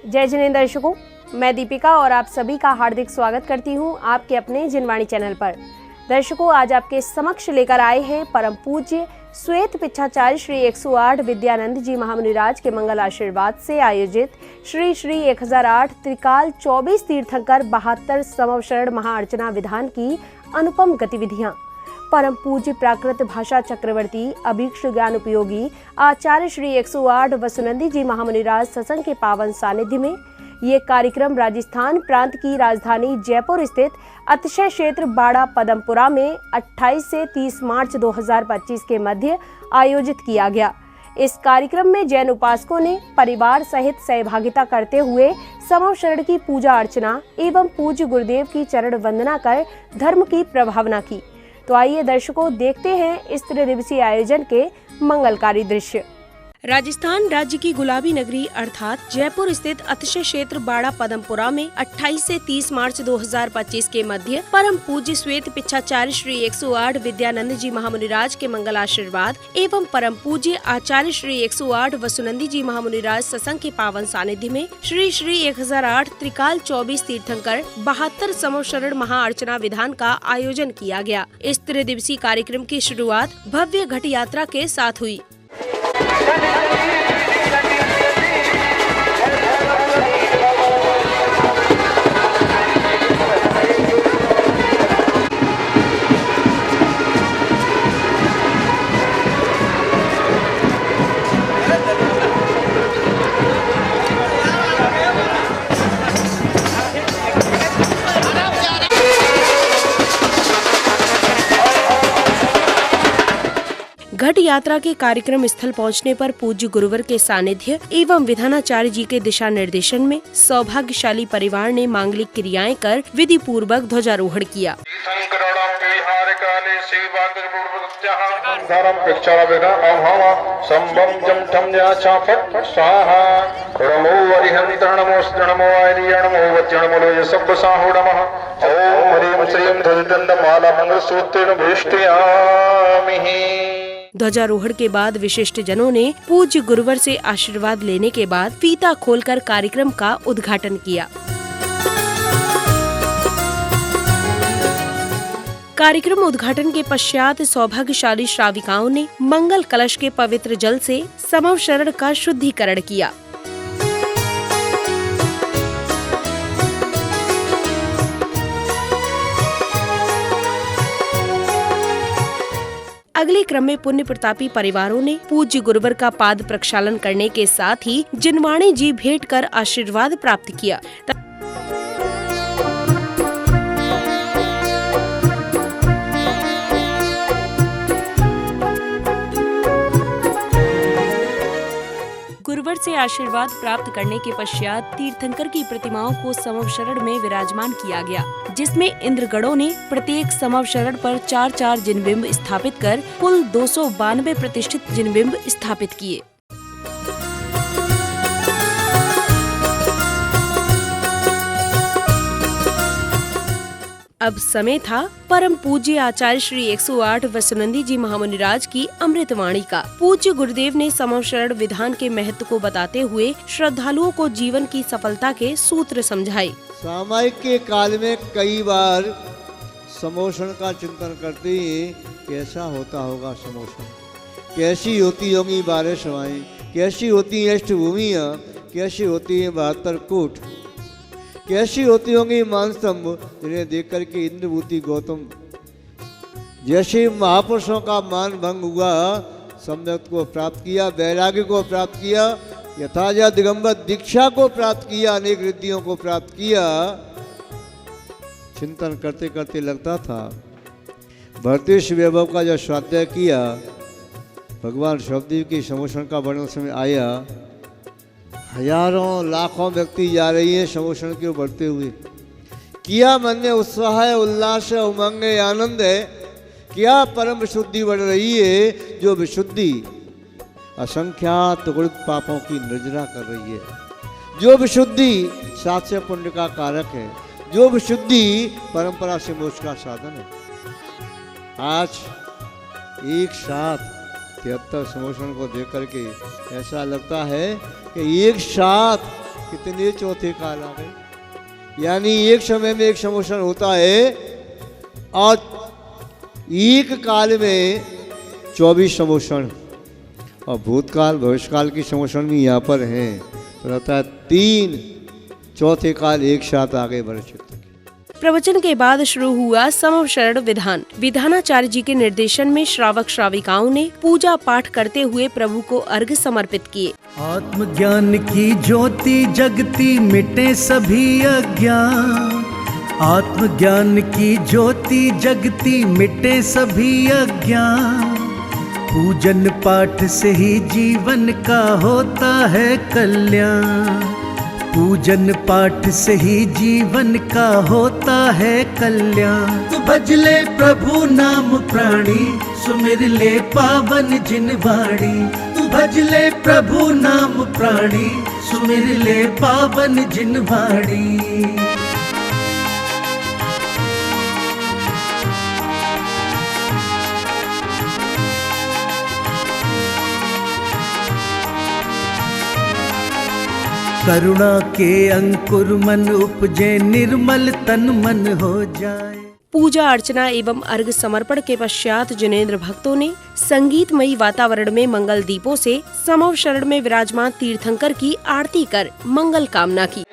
जय जिनेंद्र दर्शकों, मैं दीपिका और आप सभी का हार्दिक स्वागत करती हूं आपके अपने जिनवाणी चैनल पर। दर्शकों, आज आपके समक्ष लेकर आए हैं परम पूज्य श्वेत पिच्छाचार्य श्री 108 विद्यानंद जी महामुनिराज के मंगल आशीर्वाद से आयोजित श्री श्री 1008 त्रिकाल 24 तीर्थंकर 72 समवशरण महाअर्चना विधान की अनुपम गतिविधियां। परम पूज्य प्राकृत भाषा चक्रवर्ती अभीक्ष ज्ञान उपयोगी आचार्य श्री 108 वसुनंदी जी महामुनिराज सत्संग के पावन सानिध्य में ये कार्यक्रम राजस्थान प्रांत की राजधानी जयपुर स्थित अतिशय क्षेत्र बाड़ा पदमपुरा में 28 से 30 मार्च 2025 के मध्य आयोजित किया गया। इस कार्यक्रम में जैन उपासकों ने परिवार सहित सहभागिता करते हुए समवशरण की पूजा अर्चना एवं पूज्य गुरुदेव की चरण वंदना कर धर्म की प्रभावना की। तो आइए दर्शकों, देखते हैं इस त्रिदिवसीय आयोजन के मंगलकारी दृश्य। राजस्थान राज्य की गुलाबी नगरी अर्थात जयपुर स्थित अतिशय क्षेत्र बाड़ा पदमपुरा में 28 से 30 मार्च 2025 के मध्य परम पूज्य श्वेत पिच्छाचार्य श्री 108 विद्यानंद जी महामुनिराज के मंगल आशीर्वाद एवं परम पूज्य आचार्य श्री 108 वसुनंदी जी महामुनिराज सत्संग के पावन सानिध्य में श्री श्री 1008 त्रिकाल 24 तीर्थंकर 72 समवशरण महाअर्चना विधान का आयोजन किया गया। इस त्रिदिवसीय कार्यक्रम की शुरुआत भव्य घट यात्रा के साथ हुई। घट यात्रा के कार्यक्रम स्थल पहुंचने पर पूज्य गुरुवर के सानिध्य एवं विधानाचार्य जी के दिशा निर्देशन में सौभाग्यशाली परिवार ने मांगलिक क्रियाएं कर विधि पूर्वक ध्वजारोहण किया। ध्वजारोहण के बाद विशिष्ट जनों ने पूज्य गुरुवर से आशीर्वाद लेने के बाद फीता खोलकर कार्यक्रम का उद्घाटन किया। कार्यक्रम उद्घाटन के पश्चात सौभाग्यशाली श्राविकाओं ने मंगल कलश के पवित्र जल से समवशरण का शुद्धिकरण किया। अगले क्रम में पुण्य प्रतापी परिवारों ने पूज्य गुरुवर का पाद प्रक्षालन करने के साथ ही जिनवाणी जी भेंट कर आशीर्वाद प्राप्त किया। गुरुवर से आशीर्वाद प्राप्त करने के पश्चात तीर्थंकर की प्रतिमाओं को समवशरण में विराजमान किया गया, जिसमें इंद्रगणों ने प्रत्येक समवशरण पर 4-4 जिनबिंब स्थापित कर कुल 292 प्रतिष्ठित जिनबिंब स्थापित किए। अब समय था परम पूज्य आचार्य श्री 108 वसुनंदी जी महामुनिराज की अमृतवाणी का। पूज्य गुरुदेव ने समवशरण विधान के महत्व को बताते हुए श्रद्धालुओं को जीवन की सफलता के सूत्र समझाए। सामायिक के काल में कई बार समवशरण का चिंतन करते हैं, कैसा होता होगा समवशरण, कैसी होती होंगी 12 सभाएं, कैसी होती है अष्टभूमियाँ, कैसी होती है 72 कूट, कैसी होती होंगी मानस्तंभ, जिन्हें देख करके इंद्रभूति गौतम जैसे महापुरुषों का मान भंग हुआ, सम्यक को प्राप्त किया, वैराग्य को प्राप्त किया, यथाजा दिगंबर दीक्षा को प्राप्त किया, अनेक रिद्धियों को प्राप्त किया। चिंतन करते करते लगता था भरतेश वैभव का जब स्वाध्याय किया, भगवान शब्देव की समवशरण का वर्णन समय आया, हजारों लाखों व्यक्ति जा रही हैं समवशरण की ओर बढ़ते हुए। किया मन में उत्साह है, उल्लास है, उमंग है, आनंद है। क्या परम विशुद्धि बढ़ रही है, जो विशुद्धि असंख्यात गुण पापों की निर्जरा कर रही है, जो विशुद्धि सात्य पुण्य का कारक है, जो विशुद्धि परंपरा से मोक्ष का साधन है। आज एक साथ 73 समवशरण को देख करके ऐसा लगता है कि एक साथ कितने चौथे काल आ गए। यानी एक समय में एक समोषण होता है और एक काल में 24 समोषण, और भूतकाल भविष्यकाल की समोषण भी यहाँ पर हैं। तो रहता है 3 चौथे काल एक साथ आगे बढ़ चुके। प्रवचन के बाद शुरू हुआ समवशरण विधान। विधानाचार्य जी के निर्देशन में श्रावक श्राविकाओं ने पूजा पाठ करते हुए प्रभु को अर्घ्य समर्पित किए। आत्मज्ञान की ज्योति जगती मिटे सभी अज्ञान, आत्मज्ञान की ज्योति जगती मिटे सभी अज्ञान, पूजन पाठ से ही जीवन का होता है कल्याण, पूजन पाठ से ही जीवन का होता है कल्याण। तू भज ले प्रभु नाम प्राणी, सुमिर ले पावन जिन वाणी, तू भज ले प्रभु नाम प्राणी, सुमिर ले पावन जिन वाणी। करुणा के अंकुर मन उपजे, निर्मल तन मन हो जाए। पूजा अर्चना एवं अर्घ समर्पण के पश्चात जिनेंद्र भक्तों ने संगीतमयी वातावरण में मंगल दीपों से समवशरण में विराजमान तीर्थंकर की आरती कर मंगल कामना की।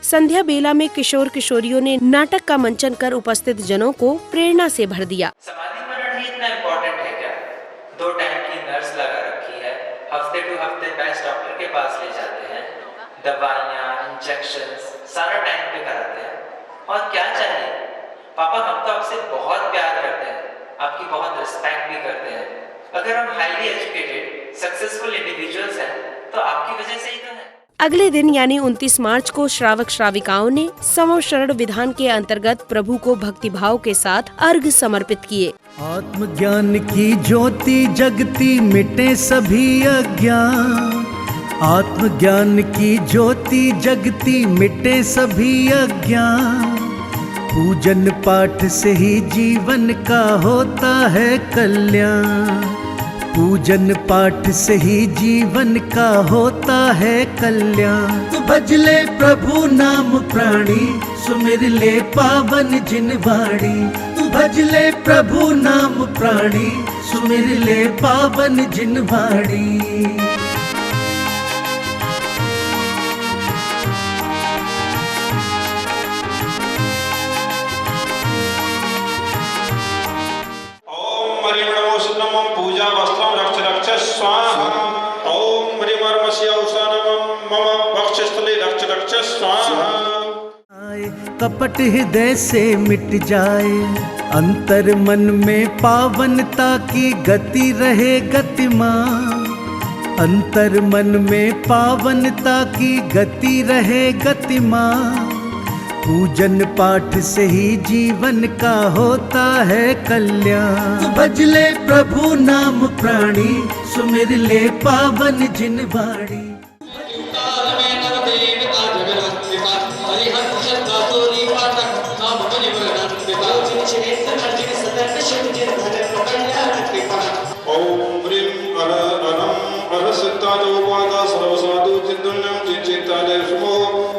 संध्या बेला में किशोर किशोरियों ने नाटक का मंचन कर उपस्थित जनों को प्रेरणा से भर दिया। समाधि मरण ही इतना इम्पोर्टेंट है क्या? 2 टाइम की नर्स लगा रखी है, हफ्ते टू हफ्ते बेस्ट डॉक्टर के पास ले जाते हैं, दवाइयाँ इंजेक्शंस सारा टाइम पे कराते हैं, और क्या चाहिए? पापा हम तो आपसे बहुत प्यार करते हैं, आपकी बहुत रिस्पेक्ट भी करते हैं। अगर हम हाईली एजुकेटेड सक्सेसफुल इंडिविजुअल्स हैं तो आपकी वजह से ही तो है। अगले दिन यानी 29 मार्च को श्रावक श्राविकाओं ने समवशरण विधान के अंतर्गत प्रभु को भक्तिभाव के साथ अर्घ्य समर्पित किए। आत्मज्ञान की ज्योति जगती मिटे सभी अज्ञान, आत्मज्ञान की ज्योति जगती मिटे सभी अज्ञान, पूजन पाठ से ही जीवन का होता है कल्याण, पूजन पाठ से ही जीवन का होता है कल्याण। तू भज ले प्रभु नाम प्राणी, सुमिर ले पावन जिन वाणी, तू भज ले प्रभु नाम प्राणी, सुमिर ले पावन जिन वाणी। पूजा वस्त्रम रक्ष रक्ष स्वाहा। ओम ह्रीं वर्मस्य औषधम मम वक्षस्थले रक्ष रक्ष स्वाहा। कपट हृदय से मिट जाए, अंतर मन में पावनता की गति रहे गतिमान, अंतर मन में पावनता की गति रहे गतिमान, पूजन पाठ से ही जीवन का होता है कल्याण। भज ले प्रभु नाम प्राणी, सुमिर ले पावन जिन वाणी। ओम ह्रीं अनम अरसत्ता जोपादा सर्वसाधु चिंतनम चिंताले सुमो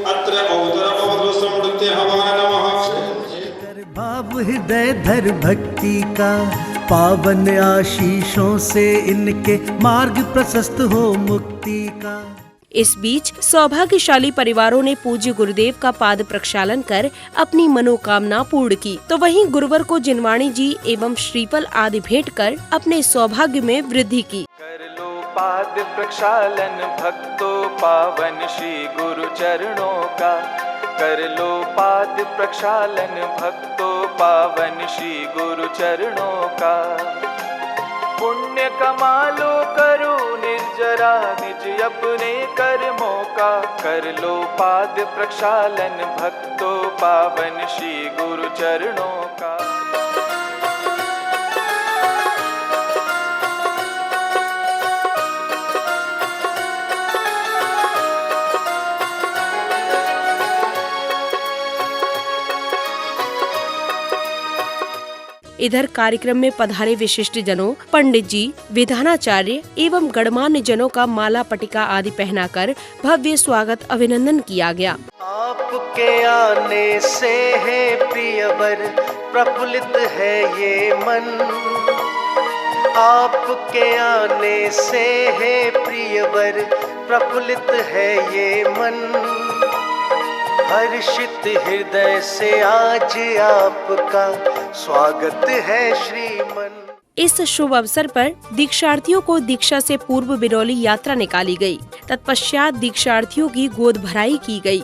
अत्र औदर अवधर समृद्धि हवाय नमः। भाव हृदय धर भक्ति का, पावन आशीषों से इनके मार्ग प्रशस्त हो मुक्ति का। इस बीच सौभाग्यशाली परिवारों ने पूज्य गुरुदेव का पाद प्रक्षालन कर अपनी मनोकामना पूर्ण की, तो वहीं गुरुवर को जिनवाणी जी एवं श्रीफल आदि भेंट कर अपने सौभाग्य में वृद्धि की। कर लो पाद प्रक्षालन भक्तों पावन श्री गुरु चरणों का, कर लो पाद प्रक्षालन भक्तों पावन श्री गुरु चरणों का। पुण्य कमा लो करो निर्जरा निज अपने कर्मों का। कर लो पाद प्रक्षालन भक्तों पावन श्री गुरु चरणों का। इधर कार्यक्रम में पधारे विशिष्ट जनों, पंडित जी, विधानाचार्य एवं गणमान्य जनों का माला पटिका आदि पहनाकर भव्य स्वागत अभिनंदन किया गया। आपके आने से है प्रियवर प्रफुल्लित है ये मन। आपके आने से है प्रियवर प्रफुल्लित है ये मन। हर्षित हृदय से आज आपका स्वागत है श्रीमन। इस शुभ अवसर पर दीक्षार्थियों को दीक्षा से पूर्व बिरौली यात्रा निकाली गई। तत्पश्चात दीक्षार्थियों की गोद भराई की गई।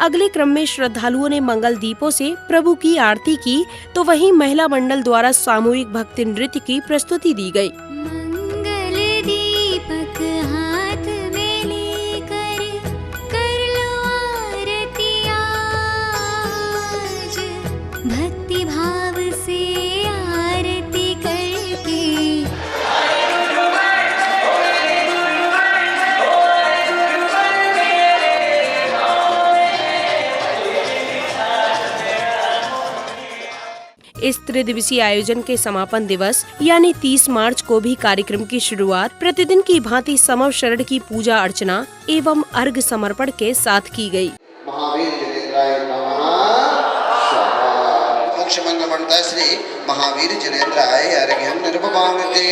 अगले क्रम में श्रद्धालुओं ने मंगल दीपों से प्रभु की आरती की, तो वहीं महिला मंडल द्वारा सामूहिक भक्ति नृत्य की प्रस्तुति दी गई। मंगल दीपक हाथ में लेकर कर लो आरती आज। भक्ति भाव से आरती करके इस त्रिदिवसीय आयोजन के समापन दिवस यानी 30 मार्च को भी कार्यक्रम की शुरुआत प्रतिदिन की भांति समव शरण की पूजा अर्चना एवं अर्घ समर्पण के साथ की गई। महावीर जनेन्द्राय नमः स्वाहा। मोक्ष मंगल बनता श्री महावीर जनेन्द्राय अर्घ्यं निर्वपांगते।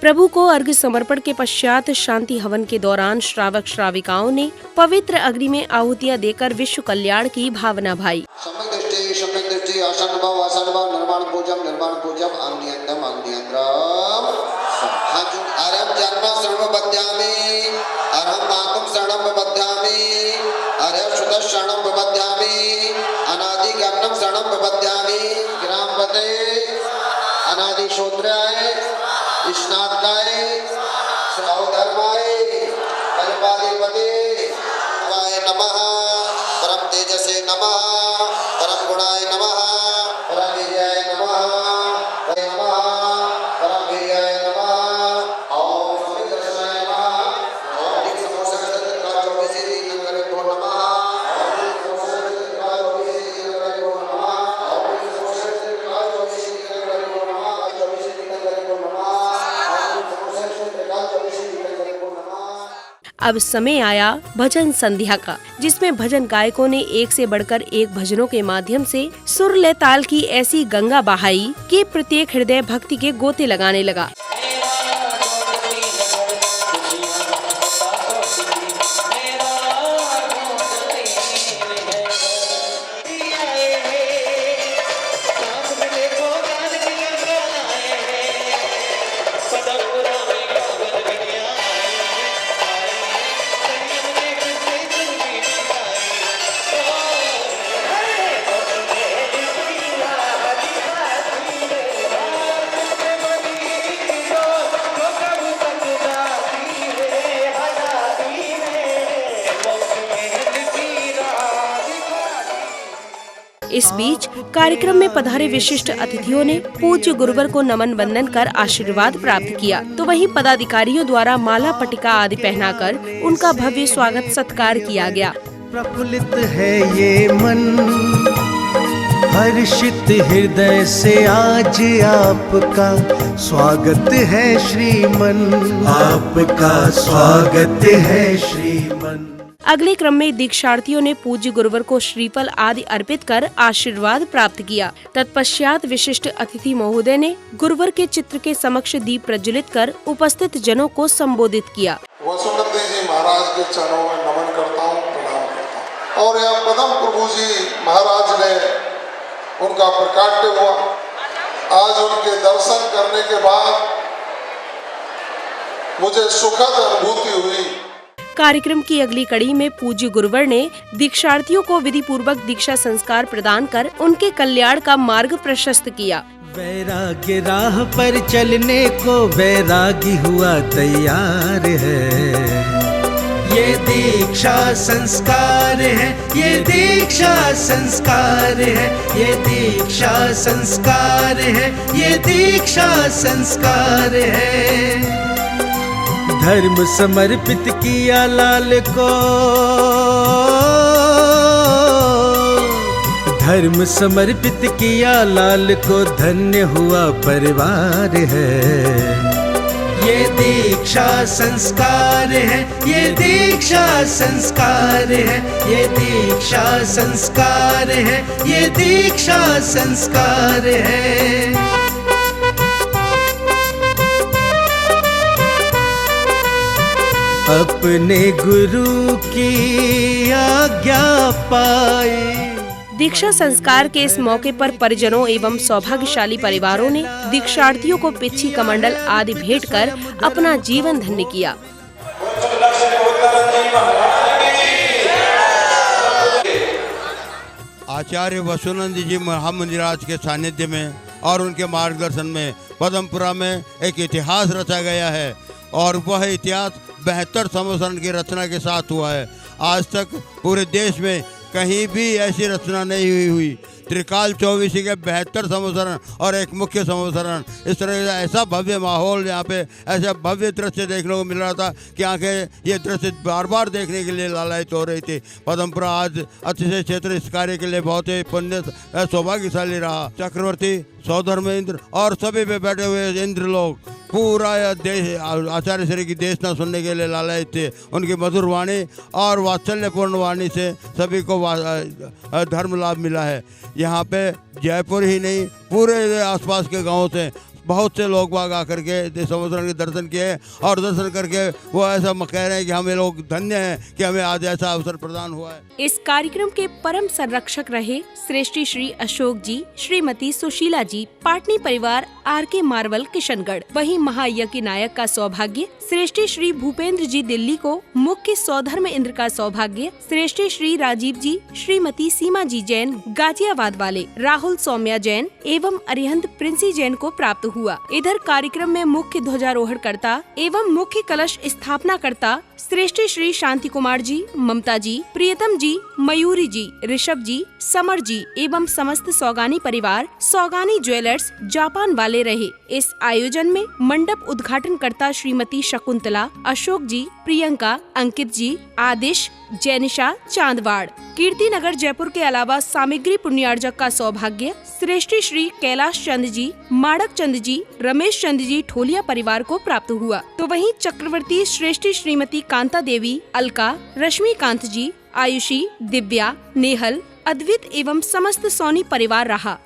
प्रभु को अर्घ्य समर्पण के पश्चात शांति हवन के दौरान श्रावक श्राविकाओं ने पवित्र अग्नि में आहुतियां देकर विश्व कल्याण की भावना भाई। सम्यक दृष्टि आसन भाव निर्माण पूजम अंग्नियंत्रम अरम जन्म शरणं बध्यामि अरम नाकम शरणं बध्यामि अरम शुद्ध शरणं बध्यामि अनादि गमनम शरणं बध्यामि। ग्रामपते अनादि शूद्राय स्नातकाय श्रावधर्माय कल्पाधिपते वाय नमः परम तेजसे नमः परम गुणाय नमः परम वीर्याय नमः परम वीर्याय नमः। ओम समिदर्शनाय नमः। ओम दिक् समोसकत कालोविसे नंगरे को नमः। ओम दिक् समोसकत कालोविसे नंगरे को नमः। ओम दिक् समोसकत कालोविसे नंगरे को नमः। अब समय आया भजन संध्या का, जिसमें भजन गायकों ने एक से बढ़कर एक भजनों के माध्यम से सुर लय ताल की ऐसी गंगा बहाई कि प्रत्येक हृदय भक्ति के गोते लगाने लगा। इस बीच कार्यक्रम में पधारे विशिष्ट अतिथियों ने पूज्य गुरुवर को नमन वंदन कर आशीर्वाद प्राप्त किया, तो वहीं पदाधिकारियों द्वारा माला पटिका आदि पहनाकर उनका भव्य स्वागत सत्कार किया गया। प्रफुल्लित है ये मन, हर्षित हृदय से आज आपका स्वागत है श्रीमन, आपका स्वागत है श्रीमन। अगले क्रम में दीक्षार्थियों ने पूज्य गुरुवर को श्रीफल आदि अर्पित कर आशीर्वाद प्राप्त किया। तत्पश्चात विशिष्ट अतिथि महोदय ने गुरुवर के चित्र के समक्ष दीप प्रज्वलित कर उपस्थित जनों को संबोधित किया। वसुनंदी जी महाराज के चरणों में नमन करता हूँ, प्रणाम करता हूँ। और यह पदम प्रभु जी महाराज ने उनका प्रकाट्य हुआ। आज उनके दर्शन करने के बाद मुझे सुखद अनुभूति हुई। कार्यक्रम की अगली कड़ी में पूज्य गुरुवर ने दीक्षार्थियों को विधि पूर्वक दीक्षा संस्कार प्रदान कर उनके कल्याण का मार्ग प्रशस्त किया। वैराग्य राह पर चलने को वैरागी हुआ तैयार है, ये दीक्षा संस्कार है, ये दीक्षा संस्कार है, ये दीक्षा संस्कार है, ये दीक्षा संस्कार है। धर्म समर्पित किया लाल को, धर्म समर्पित किया लाल को, धन्य हुआ परिवार है। ये दीक्षा संस्कार है, ये दीक्षा संस्कार है, ये दीक्षा संस्कार है, ये दीक्षा संस्कार है। अपने गुरु की आज्ञा पाए। दीक्षा संस्कार के इस मौके पर परिजनों एवं सौभाग्यशाली परिवारों ने दीक्षार्थियों को पिच्छी कमंडल आदि भेंट कर अपना जीवन धन्य किया। आचार्य वसुनंदी जी महामुनिराज के सानिध्य में और उनके मार्गदर्शन में पदमपुरा में एक इतिहास रचा गया है और वह इतिहास 72 संवत्सरण की रचना के साथ हुआ है। आज तक पूरे देश में कहीं भी ऐसी रचना नहीं हुई। त्रिकाल 24 के 72 संवत्सरण और एक मुख्य संवत्सरण, इस तरह का ऐसा भव्य माहौल यहाँ पे, ऐसा भव्य दृश्य देखने को मिल रहा था कि आंखें ये दृश्य बार बार देखने के लिए लालायित हो रही थी। पदमपुरा आज अतिशय क्षेत्र इस कार्य के लिए बहुत ही पुण्य सौभाग्यशाली रहा। चक्रवर्ती, सौधर्म इंद्र और सभी पे बैठे हुए इंद्र लोग पूरा देश आचार्य श्री की देश न सुनने के लिए लालायित थे। उनकी मधुर वाणी और वात्सल्यपूर्ण वाणी से सभी को धर्म लाभ मिला है। यहाँ पे जयपुर ही नहीं, पूरे आसपास के गांवों से बहुत से लोग बाग आकर के समुद्र के दर्शन किए और दर्शन करके वो ऐसा कह रहे हैं कि हमें लोग धन्य हैं कि हमें आज ऐसा अवसर प्रदान हुआ है। इस कार्यक्रम के परम संरक्षक रहे श्रेष्ठी श्री अशोक जी, श्रीमती सुशीला जी, पाटनी परिवार, आर.के. मार्वल, किशनगढ़। वहीं महायज्ञ नायक का सौभाग्य श्रेष्ठी श्री भूपेंद्र जी दिल्ली को, मुख्य सौधर्म इंद्र का सौभाग्य श्रेष्ठी श्री राजीव जी, श्रीमती सीमा जी जैन, गाजियाबाद वाले, राहुल सौम्या जैन एवं अरिहंत प्रिंसी जैन को प्राप्त हुआ। इधर कार्यक्रम में मुख्य ध्वजारोहण करता एवं मुख्य कलश स्थापना करता श्रेष्ठी श्री शांति कुमार जी, ममता जी, प्रियतम जी, मयूरी जी, ऋषभ जी, समर जी एवं समस्त सौगानी परिवार, सौगानी ज्वेलर्स, जापान वाले रहे। इस आयोजन में मंडप उद्घाटन करता श्रीमती शकुंतला, अशोक जी, प्रियंका, अंकित जी, आदिश, जैनिशा, चांदवाड़, कीर्ति नगर जयपुर के अलावा सामग्री पुण्यार्जक का सौभाग्य श्रेष्ठी श्री कैलाश चंद जी, माड़क चंद जी, रमेश चंद जी ठोलिया परिवार को प्राप्त हुआ। तो वहीं चक्रवर्ती श्रेष्ठी श्रीमती कांता देवी, अलका, रश्मिकांत जी, आयुषी, दिव्या, नेहल, अद्वित एवं समस्त सोनी परिवार रहा।